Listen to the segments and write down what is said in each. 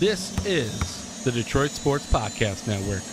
This is the Detroit Sports Podcast Network.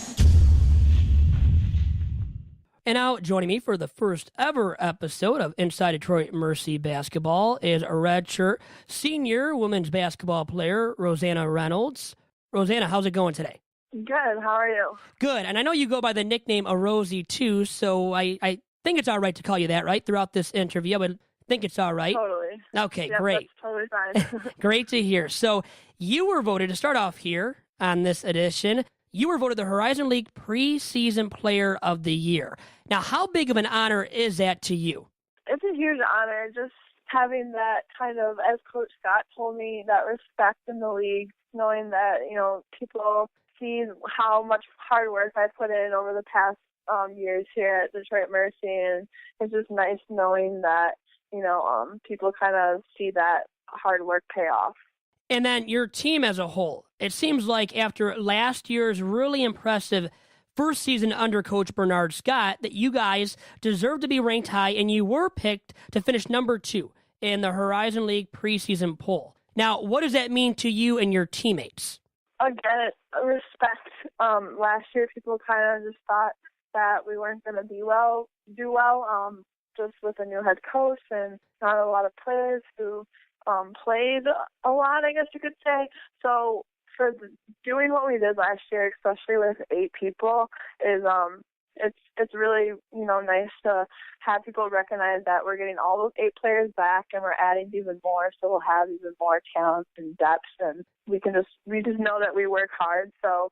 And now joining me for the first ever episode of Inside Detroit Mercy Basketball is a redshirt senior women's basketball player, Rosanna Reynolds. Rosanna, how's it going today? Good. How are you? Good. And I know you go by the nickname of Rosie too, so I think it's all right to call you that, right? Throughout this interview, I would think it's all right. Totally. Okay, Yep, great. That's totally fine. Great to hear. So you were voted, to start off here on this edition, you were voted the Horizon League Preseason Player of the Year. Now, how big of an honor is that to you? It's a huge honor just having that kind of, as Coach Scott told me, that respect in the league, knowing that, people see how much hard work I put in over the past years here at Detroit Mercy, and it's just nice knowing that, people kind of see that hard work pay off. And then your team as a whole, it seems like after last year's really impressive first season under Coach Bernard Scott, that you guys deserve to be ranked high, and you were picked to finish number 2 in the Horizon League preseason poll. Now, what does that mean to you and your teammates? Again, respect. Last year, people kind of just thought that we weren't going to do well, just with a new head coach and not a lot of players who played a lot, I guess you could say. So for doing what we did last year, especially with 8 people, is it's really nice to have people recognize that we're getting all those 8 players back and we're adding even more, so we'll have even more talent and depth, and we just know that we work hard. So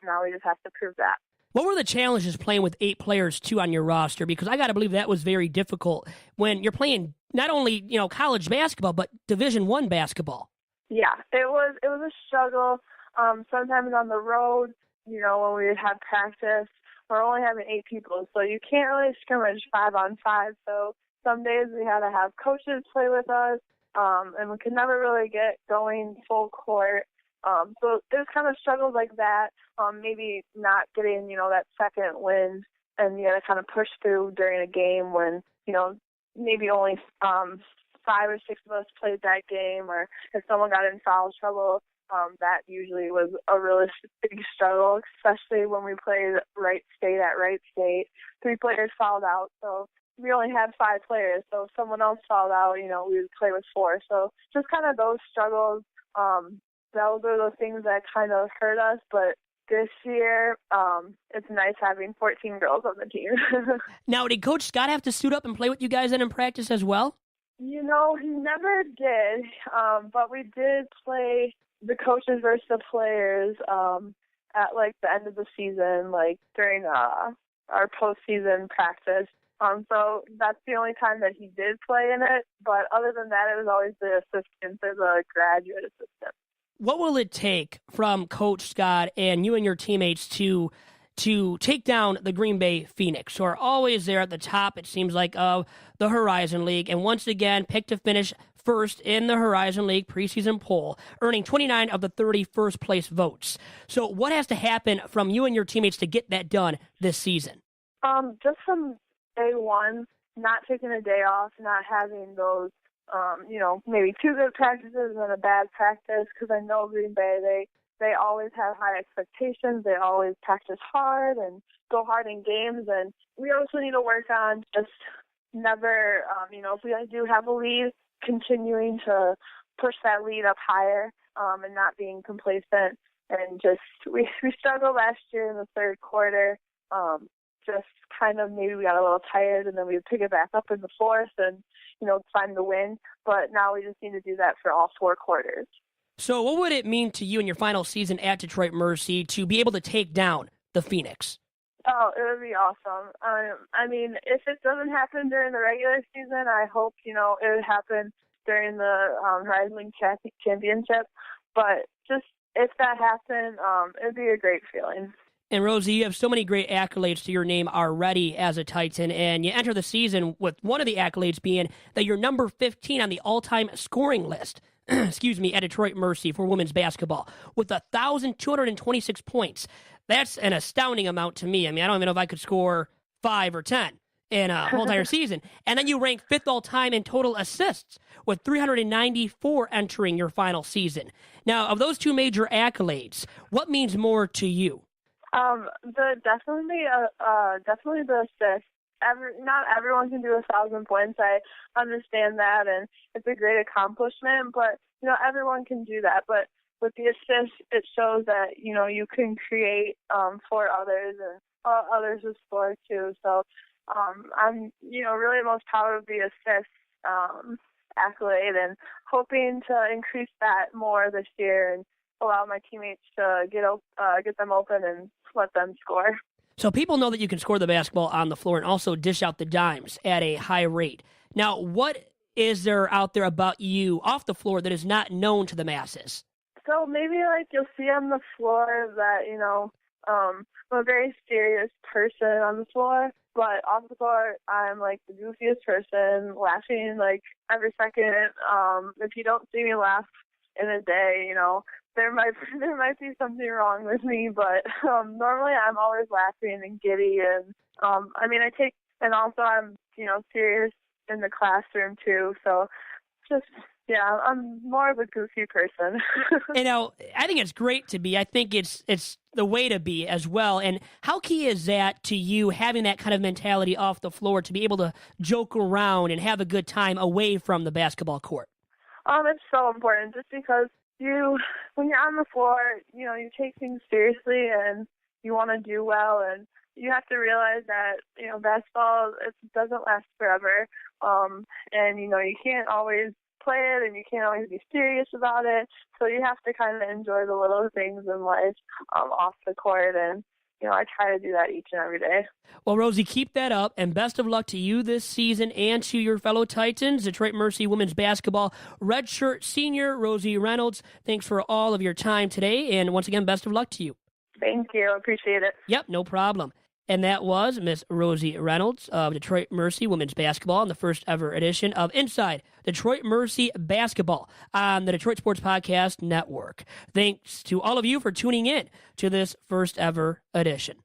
now we just have to prove that. What were the challenges playing with 8 players, too, on your roster? Because I got to believe that was very difficult when you're playing not only, college basketball, but Division I basketball. Yeah, it was a struggle. Sometimes on the road, when we would have practice, we're only having 8 people, so you can't really scrimmage 5-on-5. So some days we had to have coaches play with us, and we could never really get going full court. So there's kind of struggles like that, maybe not getting, that second win, and you got to kind of push through during a game when, maybe only 5 or 6 of us played that game, or if someone got in foul trouble, that usually was a really big struggle, especially when we played Wright State at Wright State. 3 players fouled out, so we only had 5 players, so if someone else fouled out, we would play with 4. So just kind of those struggles. Those are the things that kind of hurt us, but this year, it's nice having 14 girls on the team. Now, did Coach Scott have to suit up and play with you guys then in practice as well? He never did, but we did play the coaches versus the players at, the end of the season, during our postseason practice. So that's the only time that he did play in it, but other than that, it was always the assistant or the graduate assistant. What will it take from Coach Scott and you and your teammates to take down the Green Bay Phoenix, who are always there at the top, it seems like, of the Horizon League, and once again picked to finish first in the Horizon League preseason poll, earning 29 of the 30 first-place votes? So what has to happen from you and your teammates to get that done this season? Just from day one, not taking a day off, not having those maybe 2 good practices and a bad practice, because I know Green Bay, they always have high expectations. They always practice hard and go hard in games. And we also need to work on just never, if we do have a lead, continuing to push that lead up higher and not being complacent. And just we struggled last year in the third quarter. Just kind of maybe we got a little tired, and then we would pick it back up in the fourth and, find the win. But now we just need to do that for all 4 quarters. So what would it mean to you in your final season at Detroit Mercy to be able to take down the Phoenix? Oh, it would be awesome. If it doesn't happen during the regular season, I hope, it would happen during the Horizon League Championship. But just if that happened, it would be a great feeling. And Rosie, you have so many great accolades to your name already as a Titan, and you enter the season with one of the accolades being that you're number 15 on the all-time scoring list, at Detroit Mercy for women's basketball, with 1,226 points. That's an astounding amount to me. I don't even know if I could score 5 or 10. in a whole entire season. And then you rank 5th all-time in total assists with 394 entering your final season. Now, of those two major accolades, what means more to you? Definitely the assist. Not everyone can do 1,000 points. I understand that, and it's a great accomplishment. But everyone can do that. But with the assist, it shows that you can create for others, and others will score too. So I'm really most proud of the assist accolade, and hoping to increase that more this year and allow my teammates to get them open and let them score. So people know that you can score the basketball on the floor and also dish out the dimes at a high rate. Now, what is there out there about you off the floor that is not known to the masses? So maybe you'll see on the floor that, I'm a very serious person on the floor, but off the floor, I'm the goofiest person, laughing every second. If you don't see me laugh in a day, there might be something wrong with me, but normally I'm always laughing and giddy, and I'm serious in the classroom too. So I'm more of a goofy person. I think it's great to be. I think it's the way to be as well. And how key is that to you, having that kind of mentality off the floor to be able to joke around and have a good time away from the basketball court? It's so important, just because when you're on the floor, you take things seriously and you want to do well, and you have to realize that, basketball, it doesn't last forever. And, you can't always play it, and you can't always be serious about it. So you have to kind of enjoy the little things in life off the court, and I try to do that each and every day. Well, Rosie, keep that up, and best of luck to you this season and to your fellow Titans. Detroit Mercy women's basketball redshirt senior Rosie Reynolds, thanks for all of your time today, and once again, best of luck to you. Thank you. Appreciate it. Yep, no problem. And that was Miss Rosie Reynolds of Detroit Mercy women's basketball on the first ever edition of Inside Detroit Mercy Basketball on the Detroit Sports Podcast Network. Thanks to all of you for tuning in to this first ever edition.